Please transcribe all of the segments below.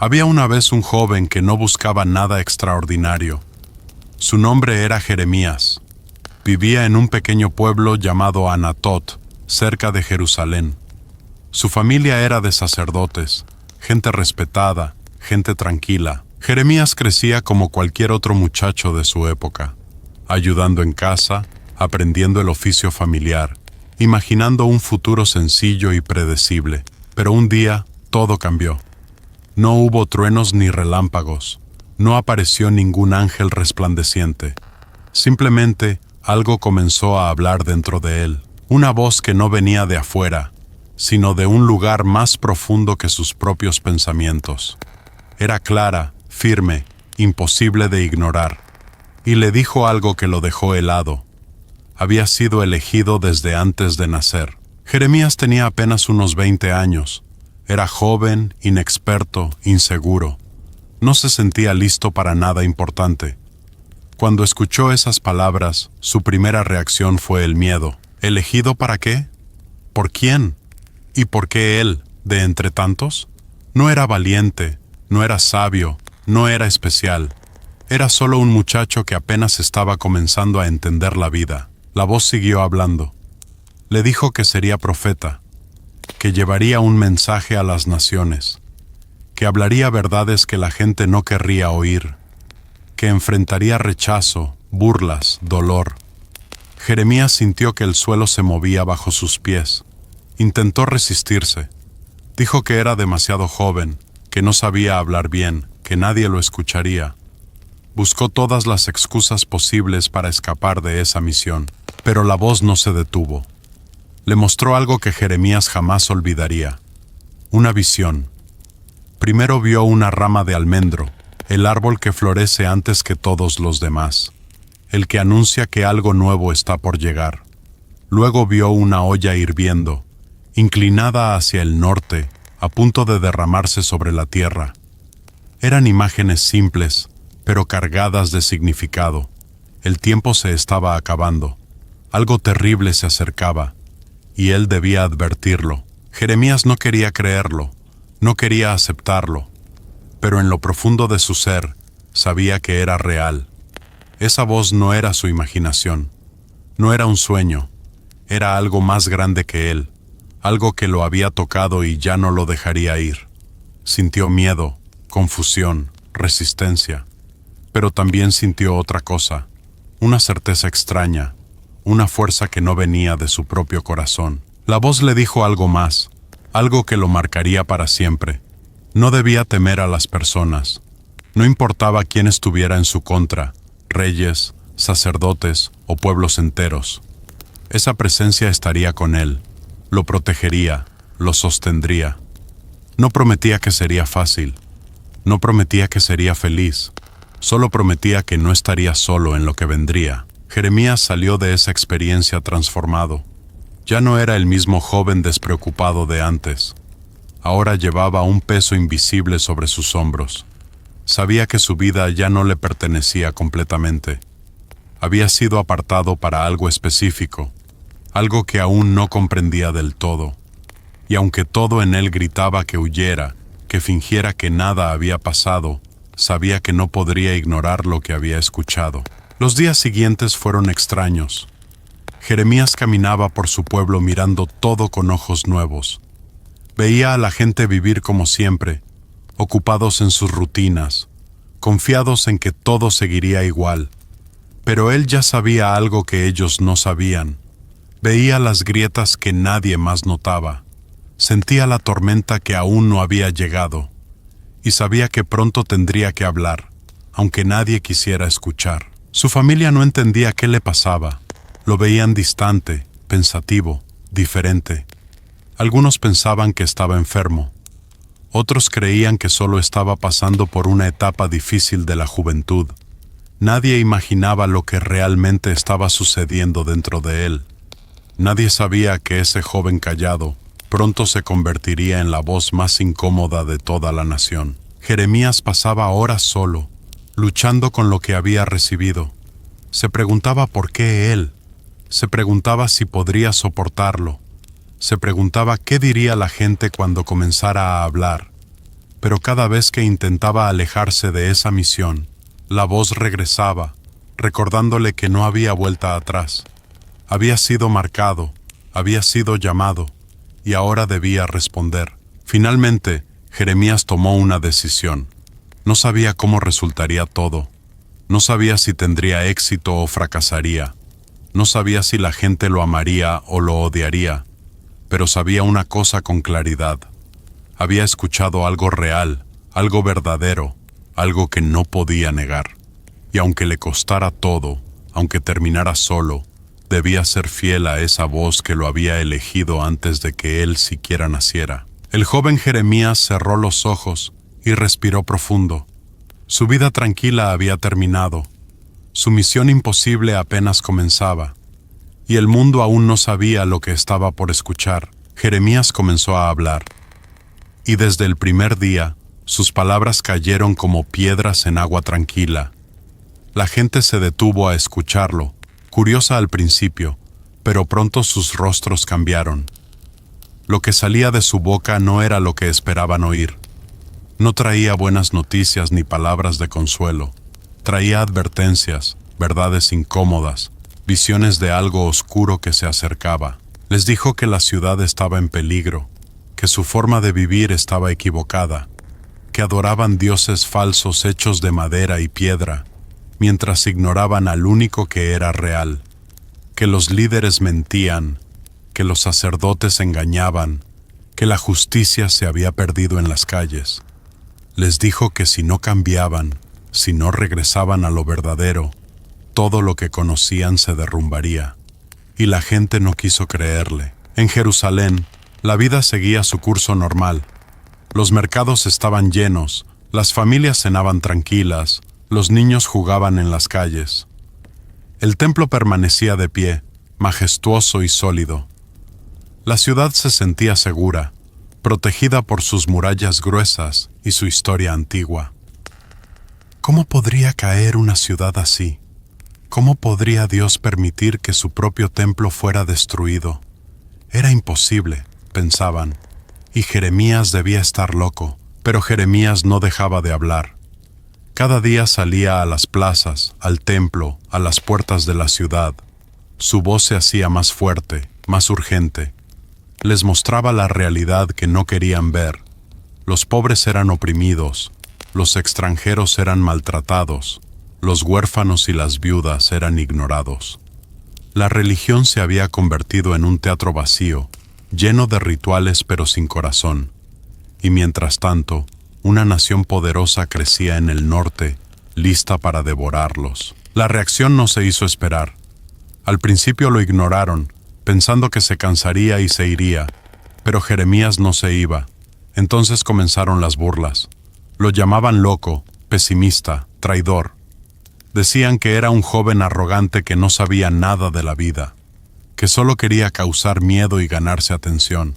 Había una vez un joven que no buscaba nada extraordinario. Su nombre era Jeremías. Vivía en un pequeño pueblo llamado Anatot, cerca de Jerusalén. Su familia era de sacerdotes, gente respetada, gente tranquila. Jeremías crecía como cualquier otro muchacho de su época, ayudando en casa, aprendiendo el oficio familiar, imaginando un futuro sencillo y predecible. Pero un día, todo cambió. No hubo truenos ni relámpagos, no apareció ningún ángel resplandeciente. Simplemente, algo comenzó a hablar dentro de él, una voz que no venía de afuera, sino de un lugar más profundo que sus propios pensamientos. Era clara, firme, imposible de ignorar, y le dijo algo que lo dejó helado. Había sido elegido desde antes de nacer. Jeremías tenía apenas unos 20 años. Era joven, inexperto, inseguro. No se sentía listo para nada importante. Cuando escuchó esas palabras, su primera reacción fue el miedo. ¿Elegido para qué? ¿Por quién? ¿Y por qué él, de entre tantos? No era valiente, no era sabio, no era especial. Era solo un muchacho que apenas estaba comenzando a entender la vida. La voz siguió hablando. Le dijo que sería profeta, que llevaría un mensaje a las naciones, que hablaría verdades que la gente no querría oír, que enfrentaría rechazo, burlas, dolor. Jeremías sintió que el suelo se movía bajo sus pies. Intentó resistirse. Dijo que era demasiado joven, que no sabía hablar bien, que nadie lo escucharía. Buscó todas las excusas posibles para escapar de esa misión, pero la voz no se detuvo. Le mostró algo que Jeremías jamás olvidaría. Una visión. Primero vio una rama de almendro, el árbol que florece antes que todos los demás, el que anuncia que algo nuevo está por llegar. Luego vio una olla hirviendo, inclinada hacia el norte, a punto de derramarse sobre la tierra. Eran imágenes simples, pero cargadas de significado. El tiempo se estaba acabando. Algo terrible se acercaba, y él debía advertirlo. Jeremías no quería creerlo, no quería aceptarlo, pero en lo profundo de su ser, sabía que era real. Esa voz no era su imaginación, no era un sueño, era algo más grande que él, algo que lo había tocado y ya no lo dejaría ir. Sintió miedo, confusión, resistencia, pero también sintió otra cosa, una certeza extraña, una fuerza que no venía de su propio corazón. La voz le dijo algo más, algo que lo marcaría para siempre. No debía temer a las personas. No importaba quién estuviera en su contra, reyes, sacerdotes o pueblos enteros. Esa presencia estaría con él, lo protegería, lo sostendría. No prometía que sería fácil, no prometía que sería feliz, solo prometía que no estaría solo en lo que vendría. Jeremías salió de esa experiencia transformado. Ya no era el mismo joven despreocupado de antes. Ahora llevaba un peso invisible sobre sus hombros. Sabía que su vida ya no le pertenecía completamente. Había sido apartado para algo específico, algo que aún no comprendía del todo. Y aunque todo en él gritaba que huyera, que fingiera que nada había pasado, sabía que no podría ignorar lo que había escuchado. Los días siguientes fueron extraños. Jeremías caminaba por su pueblo mirando todo con ojos nuevos. Veía a la gente vivir como siempre, ocupados en sus rutinas, confiados en que todo seguiría igual. Pero él ya sabía algo que ellos no sabían. Veía las grietas que nadie más notaba. Sentía la tormenta que aún no había llegado. Y sabía que pronto tendría que hablar, aunque nadie quisiera escuchar. Su familia no entendía qué le pasaba. Lo veían distante, pensativo, diferente. Algunos pensaban que estaba enfermo. Otros creían que solo estaba pasando por una etapa difícil de la juventud. Nadie imaginaba lo que realmente estaba sucediendo dentro de él. Nadie sabía que ese joven callado pronto se convertiría en la voz más incómoda de toda la nación. Jeremías pasaba horas solo, luchando con lo que había recibido. Se preguntaba por qué él. Se preguntaba si podría soportarlo. Se preguntaba qué diría la gente cuando comenzara a hablar. pero cada vez que intentaba alejarse de esa misión, la voz regresaba, recordándole que no había vuelta atrás. Había sido marcado, había sido llamado, y ahora debía responder. Finalmente, Jeremías tomó una decisión. No sabía cómo resultaría todo. No sabía si tendría éxito o fracasaría. No sabía si la gente lo amaría o lo odiaría. Pero sabía una cosa con claridad. Había escuchado algo real, algo verdadero, algo que no podía negar. Y aunque le costara todo, aunque terminara solo, debía ser fiel a esa voz que lo había elegido antes de que él siquiera naciera. El joven Jeremías cerró los ojos y respiró profundo. Su vida tranquila había terminado. Su misión imposible apenas comenzaba. Y el mundo aún no sabía lo que estaba por escuchar. Jeremías comenzó a hablar. Y desde el primer día, sus palabras cayeron como piedras en agua tranquila. La gente se detuvo a escucharlo, curiosa al principio, pero pronto sus rostros cambiaron. Lo que salía de su boca no era lo que esperaban oír. No traía buenas noticias ni palabras de consuelo. Traía advertencias, verdades incómodas, visiones de algo oscuro que se acercaba. Les dijo que la ciudad estaba en peligro, que su forma de vivir estaba equivocada, que adoraban dioses falsos hechos de madera y piedra, mientras ignoraban al único que era real, que los líderes mentían, que los sacerdotes engañaban, que la justicia se había perdido en las calles. Les dijo que si no cambiaban, si no regresaban a lo verdadero, todo lo que conocían se derrumbaría. Y la gente no quiso creerle. En Jerusalén, la vida seguía su curso normal. Los mercados estaban llenos, las familias cenaban tranquilas, los niños jugaban en las calles. El templo permanecía de pie, majestuoso y sólido. La ciudad se sentía segura, protegida por sus murallas gruesas y su historia antigua. ¿Cómo podría caer una ciudad así? ¿Cómo podría Dios permitir que su propio templo fuera destruido? Era imposible, pensaban, y Jeremías debía estar loco, pero Jeremías no dejaba de hablar. Cada día salía a las plazas, al templo, a las puertas de la ciudad. Su voz se hacía más fuerte, más urgente. Les mostraba la realidad que no querían ver. Los pobres eran oprimidos, los extranjeros eran maltratados, los huérfanos y las viudas eran ignorados. La religión se había convertido en un teatro vacío, lleno de rituales pero sin corazón. Y mientras tanto, una nación poderosa crecía en el norte, lista para devorarlos. La reacción no se hizo esperar. Al principio lo ignoraron, pensando que se cansaría y se iría, pero Jeremías no se iba. Entonces comenzaron las burlas. Lo llamaban loco, pesimista, traidor. Decían que era un joven arrogante que no sabía nada de la vida, que solo quería causar miedo y ganarse atención,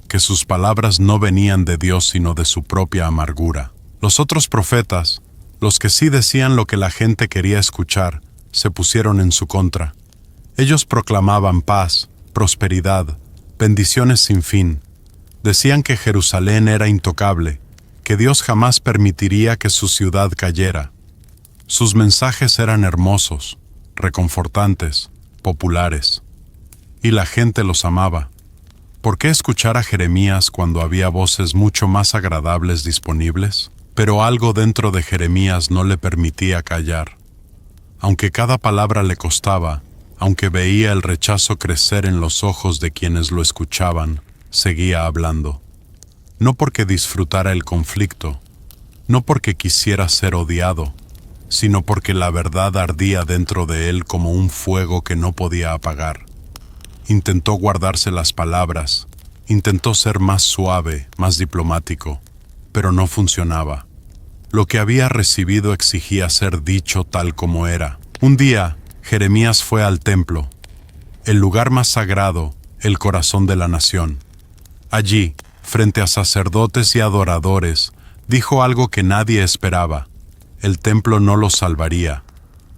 que sus palabras no venían de Dios sino de su propia amargura. Los otros profetas, los que sí decían lo que la gente quería escuchar, se pusieron en su contra. Ellos proclamaban paz, prosperidad, bendiciones sin fin. Decían que Jerusalén era intocable, que Dios jamás permitiría que su ciudad cayera. Sus mensajes eran hermosos, reconfortantes, populares. Y la gente los amaba. ¿Por qué escuchar a Jeremías cuando había voces mucho más agradables disponibles? Pero algo dentro de Jeremías no le permitía callar. Aunque cada palabra le costaba, aunque veía el rechazo crecer en los ojos de quienes lo escuchaban, seguía hablando. No porque disfrutara el conflicto, no porque quisiera ser odiado, sino porque la verdad ardía dentro de él como un fuego que no podía apagar. Intentó guardarse las palabras, intentó ser más suave, más diplomático, pero no funcionaba. Lo que había recibido exigía ser dicho tal como era. Un día, Jeremías fue al templo, el lugar más sagrado, el corazón de la nación. Allí, frente a sacerdotes y adoradores, dijo algo que nadie esperaba. El templo no lo salvaría.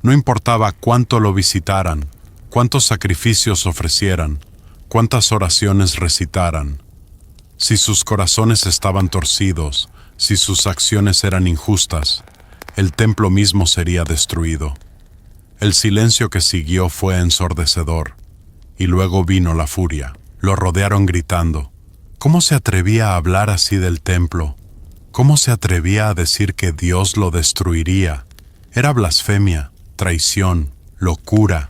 No importaba cuánto lo visitaran, cuántos sacrificios ofrecieran, cuántas oraciones recitaran. Si sus corazones estaban torcidos, Si sus acciones eran injustas, el templo mismo sería destruido. El silencio que siguió fue ensordecedor, y luego vino la furia. Lo rodearon gritando. ¿Cómo se atrevía a hablar así del templo? ¿Cómo se atrevía a decir que Dios lo destruiría? Era blasfemia, traición, locura.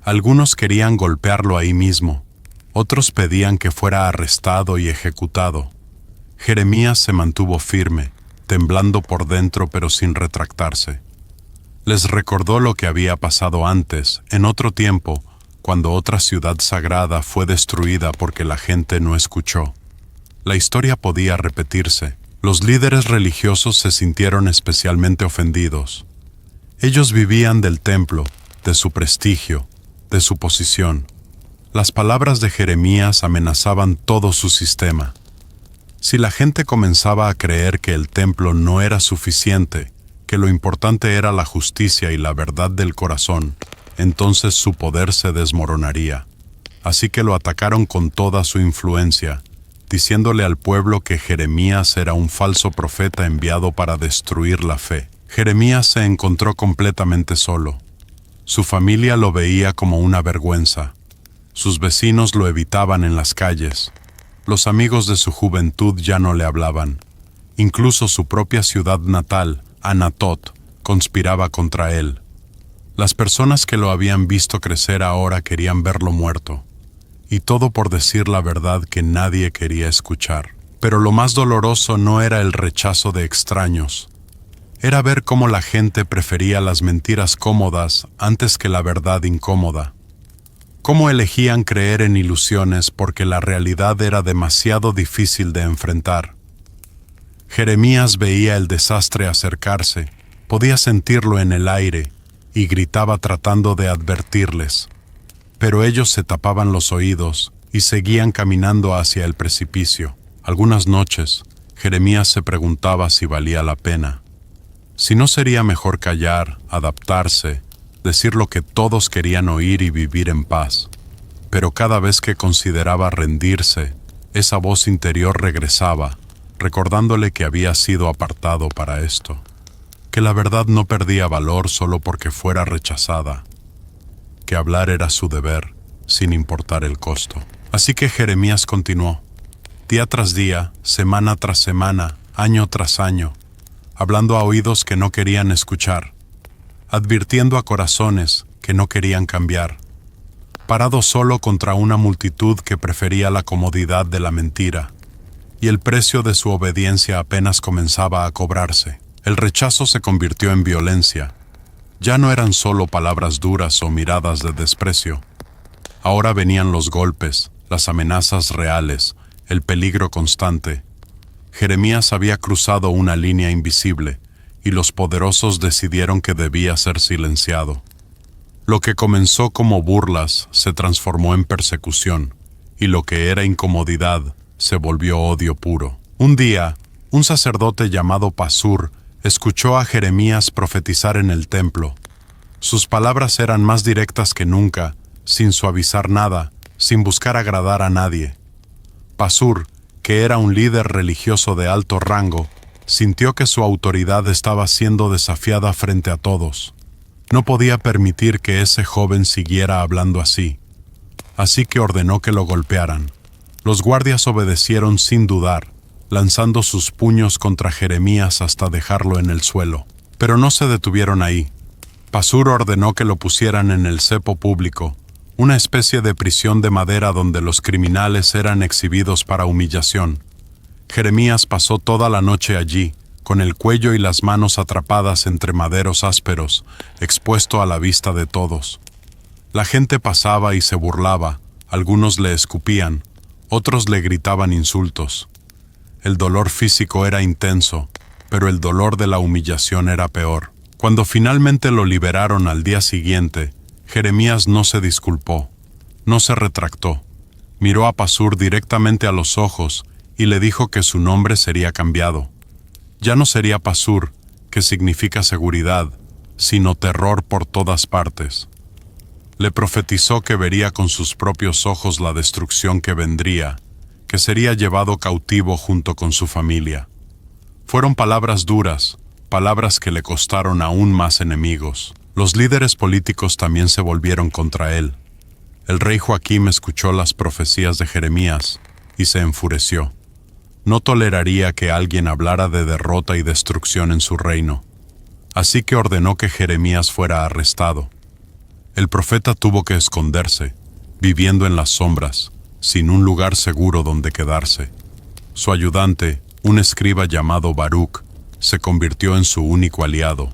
Algunos querían golpearlo ahí mismo, otros pedían que fuera arrestado y ejecutado. Jeremías se mantuvo firme, temblando por dentro pero sin retractarse. Les recordó lo que había pasado antes, en otro tiempo, cuando otra ciudad sagrada fue destruida porque la gente no escuchó. La historia podía repetirse. Los líderes religiosos se sintieron especialmente ofendidos. Ellos vivían del templo, de su prestigio, de su posición. Las palabras de Jeremías amenazaban todo su sistema. Si la gente comenzaba a creer que el templo no era suficiente, que lo importante era la justicia y la verdad del corazón, entonces su poder se desmoronaría. Así que lo atacaron con toda su influencia, diciéndole al pueblo que Jeremías era un falso profeta enviado para destruir la fe. Jeremías se encontró completamente solo. Su familia lo veía como una vergüenza. Sus vecinos lo evitaban en las calles. Los amigos de su juventud ya no le hablaban. Incluso su propia ciudad natal, Anatot, conspiraba contra él. Las personas que lo habían visto crecer ahora querían verlo muerto. Y todo por decir la verdad que nadie quería escuchar. Pero lo más doloroso no era el rechazo de extraños. Era ver cómo la gente prefería las mentiras cómodas antes que la verdad incómoda. Cómo elegían creer en ilusiones porque la realidad era demasiado difícil de enfrentar. Jeremías veía el desastre acercarse, podía sentirlo en el aire, y gritaba tratando de advertirles. Pero ellos se tapaban los oídos y seguían caminando hacia el precipicio. Algunas noches, Jeremías se preguntaba si valía la pena. Si no sería mejor callar, adaptarse, decir lo que todos querían oír y vivir en paz. Pero cada vez que consideraba rendirse, esa voz interior regresaba, recordándole que había sido apartado para esto. Que la verdad no perdía valor solo porque fuera rechazada, que hablar era su deber, sin importar el costo. Así que Jeremías continuó, día tras día, semana tras semana, año tras año, hablando a oídos que no querían escuchar, advirtiendo a corazones que no querían cambiar, parado solo contra una multitud que prefería la comodidad de la mentira, y el precio de su obediencia apenas comenzaba a cobrarse. El rechazo se convirtió en violencia. Ya no eran solo palabras duras o miradas de desprecio. Ahora venían los golpes, las amenazas reales, el peligro constante. Jeremías había cruzado una línea invisible, y los poderosos decidieron que debía ser silenciado. Lo que comenzó como burlas se transformó en persecución, y lo que era incomodidad se volvió odio puro. Un día, un sacerdote llamado Pasur escuchó a Jeremías profetizar en el templo. Sus palabras eran más directas que nunca, sin suavizar nada, sin buscar agradar a nadie. Pasur, que era un líder religioso de alto rango, sintió que su autoridad estaba siendo desafiada frente a todos. No podía permitir que ese joven siguiera hablando así. Así que ordenó que lo golpearan. Los guardias obedecieron sin dudar, lanzando sus puños contra Jeremías hasta dejarlo en el suelo. Pero no se detuvieron ahí. Pasur ordenó que lo pusieran en el cepo público, una especie de prisión de madera donde los criminales eran exhibidos para humillación. Jeremías pasó toda la noche allí, con el cuello y las manos atrapadas entre maderos ásperos, expuesto a la vista de todos. La gente pasaba y se burlaba, algunos le escupían, otros le gritaban insultos. El dolor físico era intenso, pero el dolor de la humillación era peor. Cuando finalmente lo liberaron al día siguiente, Jeremías no se disculpó, no se retractó. Miró a Pasur directamente a los ojos y le dijo que su nombre sería cambiado. Ya no sería Pasur, que significa seguridad, sino terror por todas partes. Le profetizó que vería con sus propios ojos la destrucción que vendría, que sería llevado cautivo junto con su familia. Fueron palabras duras, palabras que le costaron aún más enemigos. Los líderes políticos también se volvieron contra él. El rey Joaquim escuchó las profecías de Jeremías y se enfureció. No toleraría que alguien hablara de derrota y destrucción en su reino. Así que ordenó que Jeremías fuera arrestado. El profeta tuvo que esconderse, viviendo en las sombras, sin un lugar seguro donde quedarse. Su ayudante, un escriba llamado Baruch, se convirtió en su único aliado,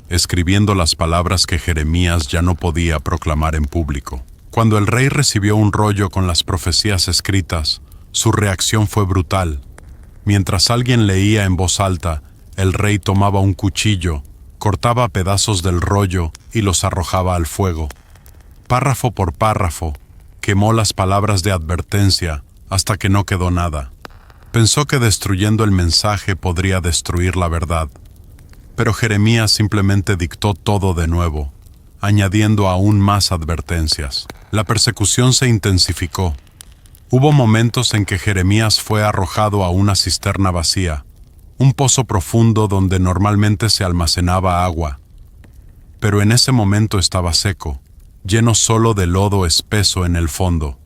escribiendo las palabras que Jeremías ya no podía proclamar en público. Cuando el rey recibió un rollo con las profecías escritas, su reacción fue brutal. Mientras alguien leía en voz alta, el rey tomaba un cuchillo, cortaba pedazos del rollo y los arrojaba al fuego. Párrafo por párrafo, quemó las palabras de advertencia hasta que no quedó nada. Pensó que destruyendo el mensaje podría destruir la verdad. Pero Jeremías simplemente dictó todo de nuevo, añadiendo aún más advertencias. La persecución se intensificó. Hubo momentos en que Jeremías fue arrojado a una cisterna vacía, un pozo profundo donde normalmente se almacenaba agua. Pero en ese momento estaba seco, lleno solo de lodo espeso en el fondo.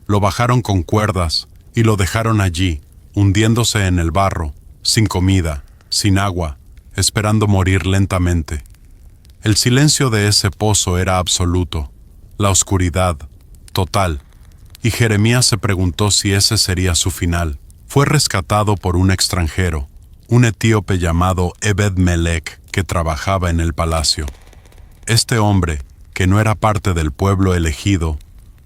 Lo bajaron con cuerdas y lo dejaron allí, hundiéndose en el barro, sin comida, sin agua, esperando morir lentamente. El silencio de ese pozo era absoluto, la oscuridad, total, y Jeremías se preguntó si ese sería su final. Fue rescatado por un extranjero, un etíope llamado Ebed-Melech, que trabajaba en el palacio. Este hombre, que no era parte del pueblo elegido,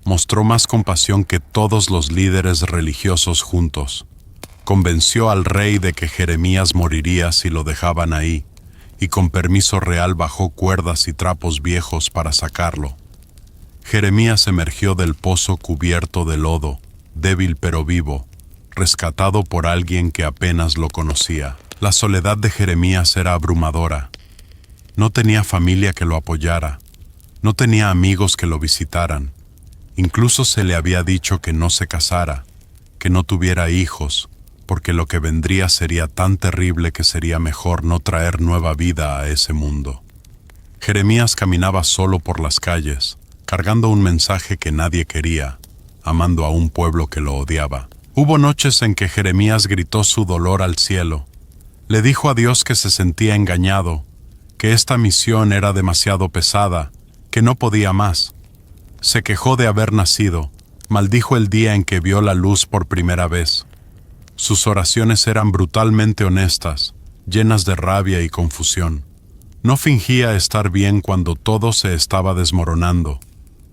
mostró más compasión que todos los líderes religiosos juntos. Convenció al rey de que Jeremías moriría si lo dejaban ahí, y con permiso real bajó cuerdas y trapos viejos para sacarlo. Jeremías emergió del pozo cubierto de lodo, débil pero vivo, rescatado por alguien que apenas lo conocía. La soledad de Jeremías era abrumadora. No tenía familia que lo apoyara, no tenía amigos que lo visitaran. Incluso se le había dicho que no se casara, que no tuviera hijos, porque lo que vendría sería tan terrible que sería mejor no traer nueva vida a ese mundo. Jeremías caminaba solo por las calles, cargando un mensaje que nadie quería, amando a un pueblo que lo odiaba. Hubo noches en que Jeremías gritó su dolor al cielo. Le dijo a Dios que se sentía engañado, que esta misión era demasiado pesada, que no podía más. Se quejó de haber nacido, maldijo el día en que vio la luz por primera vez. Sus oraciones eran brutalmente honestas, llenas de rabia y confusión. No fingía estar bien cuando todo se estaba desmoronando.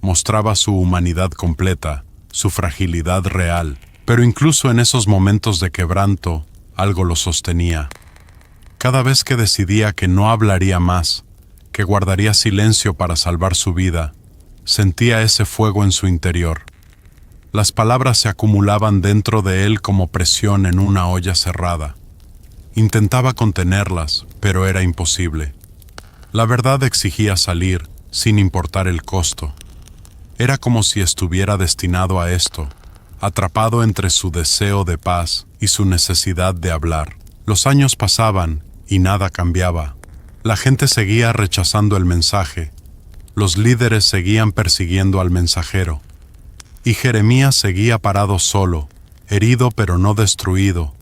Mostraba su humanidad completa, su fragilidad real. Pero incluso en esos momentos de quebranto, algo lo sostenía. Cada vez que decidía que no hablaría más, que guardaría silencio para salvar su vida, sentía ese fuego en su interior. Las palabras se acumulaban dentro de él como presión en una olla cerrada. Intentaba contenerlas, pero era imposible. La verdad exigía salir, sin importar el costo. Era como si estuviera destinado a esto, atrapado entre su deseo de paz y su necesidad de hablar. Los años pasaban y nada cambiaba. La gente seguía rechazando el mensaje. Los líderes seguían persiguiendo al mensajero. Y Jeremías seguía parado solo, herido pero no destruido,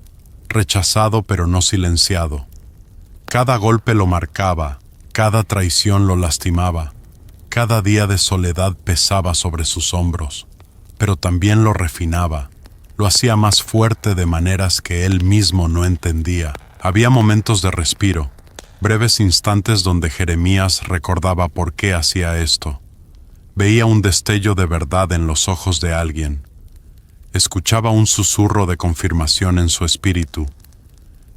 rechazado pero no silenciado. Cada golpe lo marcaba, cada traición lo lastimaba, cada día de soledad pesaba sobre sus hombros, pero también lo refinaba, lo hacía más fuerte de maneras que él mismo no entendía. Había momentos de respiro, breves instantes donde Jeremías recordaba por qué hacía esto. Veía un destello de verdad en los ojos de alguien. Escuchaba un susurro de confirmación en su espíritu.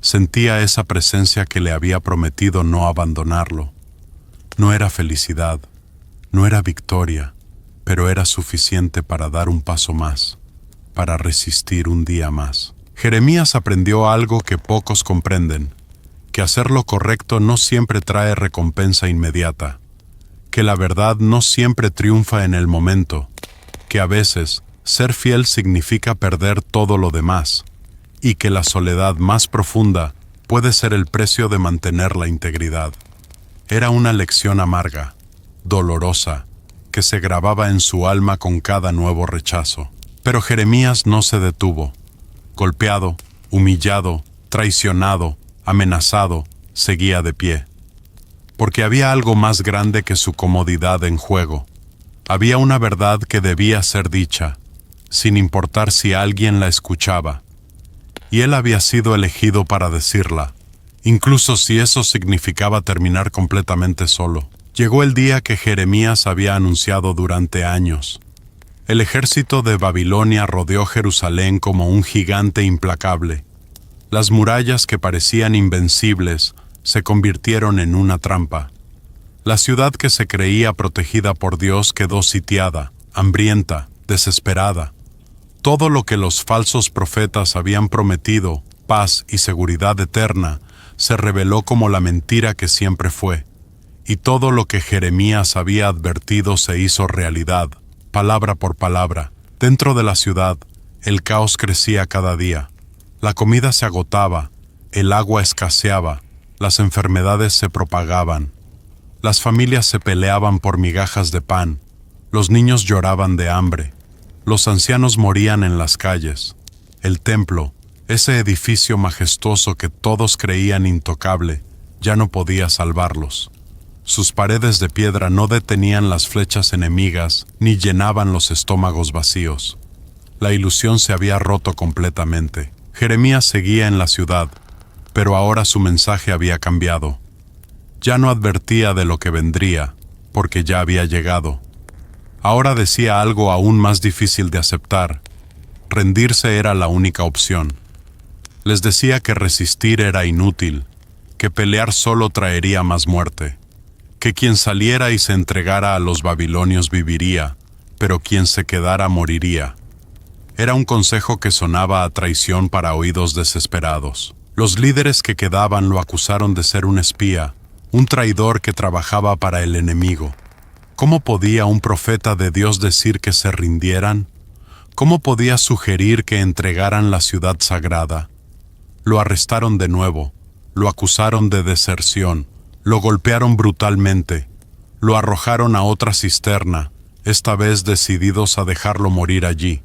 Sentía esa presencia que le había prometido no abandonarlo. No era felicidad, no era victoria, pero era suficiente para dar un paso más, para resistir un día más. Jeremías aprendió algo que pocos comprenden, que hacer lo correcto no siempre trae recompensa inmediata, que la verdad no siempre triunfa en el momento, que a veces ser fiel significa perder todo lo demás, y que la soledad más profunda puede ser el precio de mantener la integridad. Era una lección amarga, dolorosa, que se grababa en su alma con cada nuevo rechazo. Pero Jeremías no se detuvo. Golpeado, humillado, traicionado, amenazado, seguía de pie. Porque había algo más grande que su comodidad en juego. Había una verdad que debía ser dicha, sin importar si alguien la escuchaba. Y él había sido elegido para decirla, incluso si eso significaba terminar completamente solo. Llegó el día que Jeremías había anunciado durante años. El ejército de Babilonia rodeó Jerusalén como un gigante implacable. Las murallas que parecían invencibles se convirtieron en una trampa. La ciudad que se creía protegida por Dios quedó sitiada, hambrienta, desesperada. Todo lo que los falsos profetas habían prometido, paz y seguridad eterna, se reveló como la mentira que siempre fue. Y todo lo que Jeremías había advertido se hizo realidad, palabra por palabra. Dentro de la ciudad, el caos crecía cada día. La comida se agotaba, el agua escaseaba, las enfermedades se propagaban. Las familias se peleaban por migajas de pan, los niños lloraban de hambre, los ancianos morían en las calles. El templo, ese edificio majestuoso que todos creían intocable, ya no podía salvarlos. Sus paredes de piedra no detenían las flechas enemigas ni llenaban los estómagos vacíos. La ilusión se había roto completamente. Jeremías seguía en la ciudad, pero ahora su mensaje había cambiado. Ya no advertía de lo que vendría, porque ya había llegado. Ahora decía algo aún más difícil de aceptar. Rendirse era la única opción. Les decía que resistir era inútil, que pelear solo traería más muerte, que quien saliera y se entregara a los babilonios viviría, pero quien se quedara moriría. Era un consejo que sonaba a traición para oídos desesperados. Los líderes que quedaban lo acusaron de ser un espía, un traidor que trabajaba para el enemigo. ¿Cómo podía un profeta de Dios decir que se rindieran? ¿Cómo podía sugerir que entregaran la ciudad sagrada? Lo arrestaron de nuevo, lo acusaron de deserción, lo golpearon brutalmente, lo arrojaron a otra cisterna, esta vez decididos a dejarlo morir allí.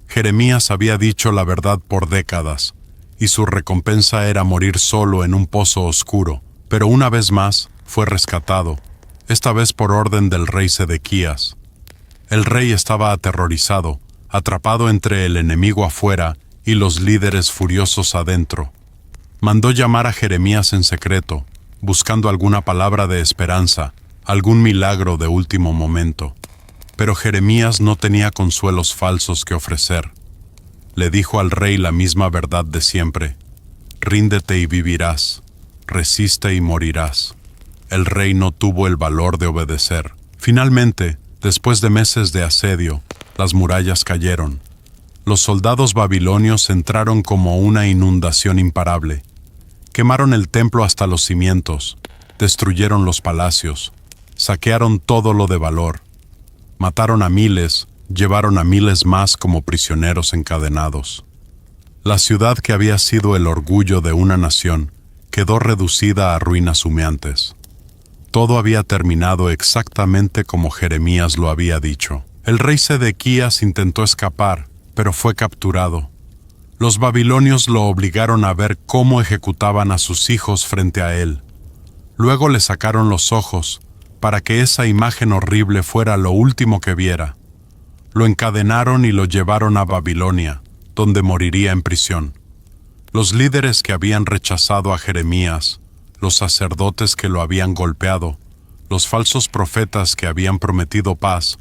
Jeremías había dicho la verdad por décadas, y su recompensa era morir solo en un pozo oscuro, pero una vez más fue rescatado, esta vez por orden del rey Sedequías. El rey estaba aterrorizado, atrapado entre el enemigo afuera y los líderes furiosos adentro. Mandó llamar a Jeremías en secreto, buscando alguna palabra de esperanza, algún milagro de último momento. Pero Jeremías no tenía consuelos falsos que ofrecer. Le dijo al rey la misma verdad de siempre: ríndete y vivirás, resiste y morirás. El rey no tuvo el valor de obedecer. Finalmente, después de meses de asedio, las murallas cayeron. Los soldados babilonios entraron como una inundación imparable. Quemaron el templo hasta los cimientos, destruyeron los palacios, saquearon todo lo de valor. Mataron a miles, llevaron a miles más como prisioneros encadenados. La ciudad que había sido el orgullo de una nación quedó reducida a ruinas humeantes. Todo había terminado exactamente como Jeremías lo había dicho. El rey Sedequías intentó escapar, pero fue capturado. Los babilonios lo obligaron a ver cómo ejecutaban a sus hijos frente a él. Luego le sacaron los ojos, para que esa imagen horrible fuera lo último que viera. Lo encadenaron y lo llevaron a Babilonia, donde moriría en prisión. Los líderes que habían rechazado a Jeremías, los sacerdotes que lo habían golpeado, los falsos profetas que habían prometido paz,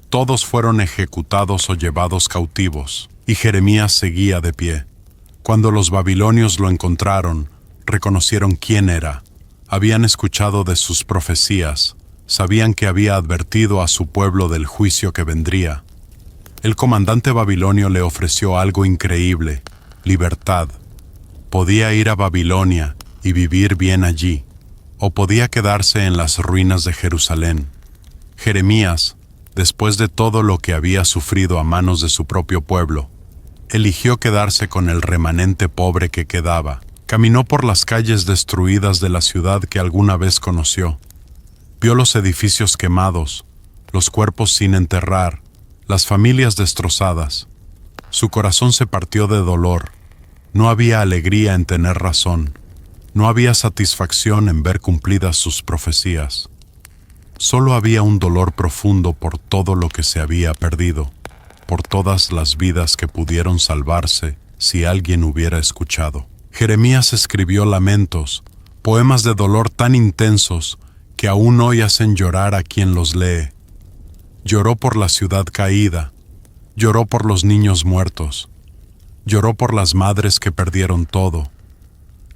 todos fueron ejecutados o llevados cautivos, y Jeremías seguía de pie. Cuando los babilonios lo encontraron, reconocieron quién era, habían escuchado de sus profecías, sabían que había advertido a su pueblo del juicio que vendría. El comandante babilonio le ofreció algo increíble: libertad. Podía ir a Babilonia y vivir bien allí, o podía quedarse en las ruinas de Jerusalén. Jeremías, después de todo lo que había sufrido a manos de su propio pueblo, eligió quedarse con el remanente pobre que quedaba, Caminó por las calles destruidas de la ciudad que alguna vez conoció. Vio los edificios quemados, los cuerpos sin enterrar, las familias destrozadas. Su corazón se partió de dolor. No había alegría en tener razón. No había satisfacción en ver cumplidas sus profecías. Solo había un dolor profundo por todo lo que se había perdido, por todas las vidas que pudieron salvarse si alguien hubiera escuchado. Jeremías escribió lamentos, poemas de dolor tan intensos que aún hoy hacen llorar a quien los lee. Lloró por la ciudad caída, lloró por los niños muertos, lloró por las madres que perdieron todo,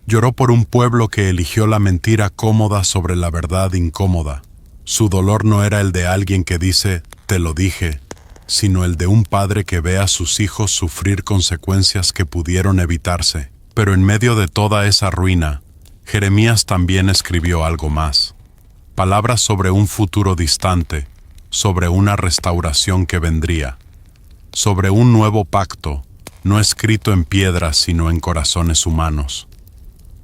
lloró por un pueblo que eligió la mentira cómoda sobre la verdad incómoda. Su dolor no era el de alguien que dice, te lo dije, sino el de un padre que ve a sus hijos sufrir consecuencias que pudieron evitarse. Pero en medio de toda esa ruina, Jeremías también escribió algo más. Palabras sobre un futuro distante, sobre una restauración que vendría, sobre un nuevo pacto, no escrito en piedras sino en corazones humanos,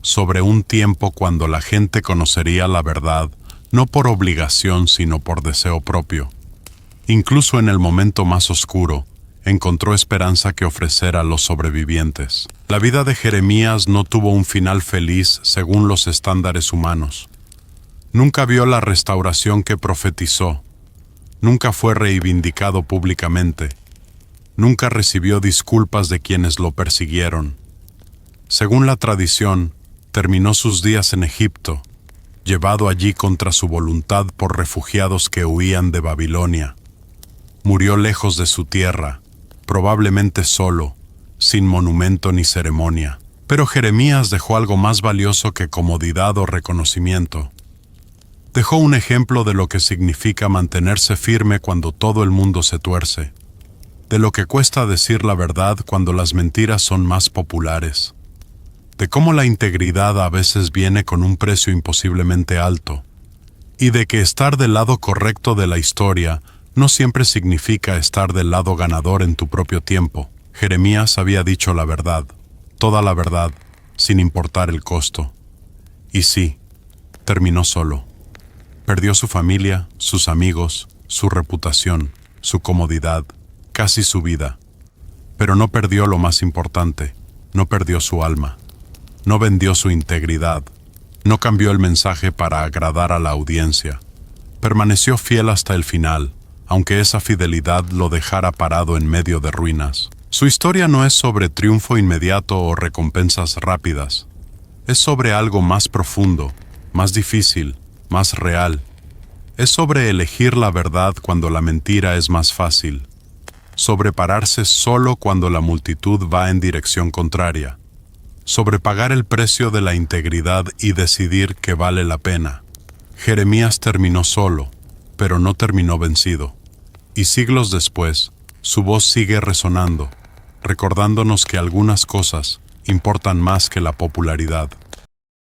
sobre un tiempo cuando la gente conocería la verdad, no por obligación sino por deseo propio. Incluso en el momento más oscuro, encontró esperanza que ofrecer a los sobrevivientes. La vida de Jeremías no tuvo un final feliz según los estándares humanos. Nunca vio la restauración que profetizó. Nunca fue reivindicado públicamente. Nunca recibió disculpas de quienes lo persiguieron. Según la tradición, terminó sus días en Egipto, llevado allí contra su voluntad por refugiados que huían de Babilonia. Murió lejos de su tierra, probablemente solo, sin monumento ni ceremonia. Pero Jeremías dejó algo más valioso que comodidad o reconocimiento. Dejó un ejemplo de lo que significa mantenerse firme cuando todo el mundo se tuerce, de lo que cuesta decir la verdad cuando las mentiras son más populares, de cómo la integridad a veces viene con un precio imposiblemente alto, y de que estar del lado correcto de la historia no siempre significa estar del lado ganador en tu propio tiempo. Jeremías había dicho la verdad, toda la verdad, sin importar el costo. Y sí, terminó solo. Perdió su familia, sus amigos, su reputación, su comodidad, casi su vida. Pero no perdió lo más importante, no perdió su alma. No vendió su integridad, no cambió el mensaje para agradar a la audiencia. Permaneció fiel hasta el final, aunque esa fidelidad lo dejara parado en medio de ruinas. Su historia no es sobre triunfo inmediato o recompensas rápidas. Es sobre algo más profundo, más difícil, más real. Es sobre elegir la verdad cuando la mentira es más fácil. Sobre pararse solo cuando la multitud va en dirección contraria. Sobre pagar el precio de la integridad y decidir que vale la pena. Jeremías terminó solo, pero no terminó vencido. Y siglos después, su voz sigue resonando, recordándonos que algunas cosas importan más que la popularidad.